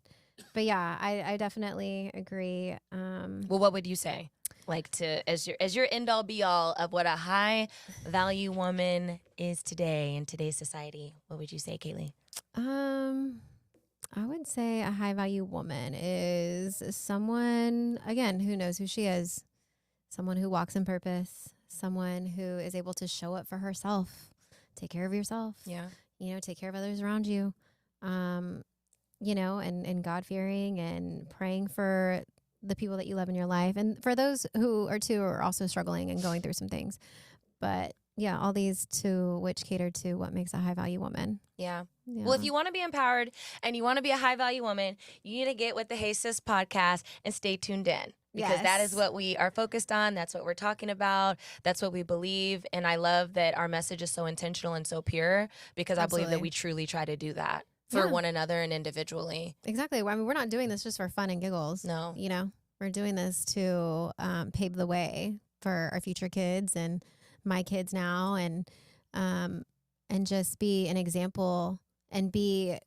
yeah, I definitely agree. Well, what would you say? Like as your end all be all of what a high value woman is today in today's society, what would you say, Kaylee? I would say a high value woman is someone, again, who knows who she is, someone who walks in purpose, someone who is able to show up for herself, take care of yourself, take care of others around you, and God-fearing and praying for the people that you love in your life. And for those who are also struggling and going through some things. But yeah, all these to which cater to what makes a high value woman. Yeah. Well, if you want to be empowered and you want to be a high value woman, you need to get with the Hey Sis podcast and stay tuned in. Because that is what we are focused on. That's what we're talking about. That's what we believe. And I love that our message is so intentional and so pure because I believe that we truly try to do that for one another and individually. Exactly. I mean, we're not doing this just for fun and giggles. No. You know, we're doing this to pave the way for our future kids and my kids now and just be an example and be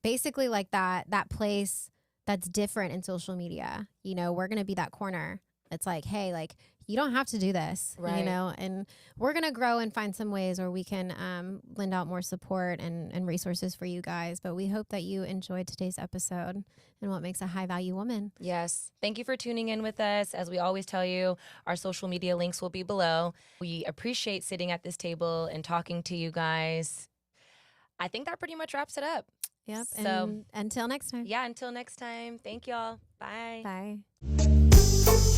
basically like that place that's different in social media. You know, we're going to be that corner. It's like, hey, like, you don't have to do this, you know, and we're going to grow and find some ways where we can lend out more support and resources for you guys. But we hope that you enjoyed today's episode and what makes a high value woman. Yes. Thank you for tuning in with us. As we always tell you, our social media links will be below. We appreciate sitting at this table and talking to you guys. I think that pretty much wraps it up. Yep. So and until next time. Yeah, until next time. Thank y'all. Bye. Bye.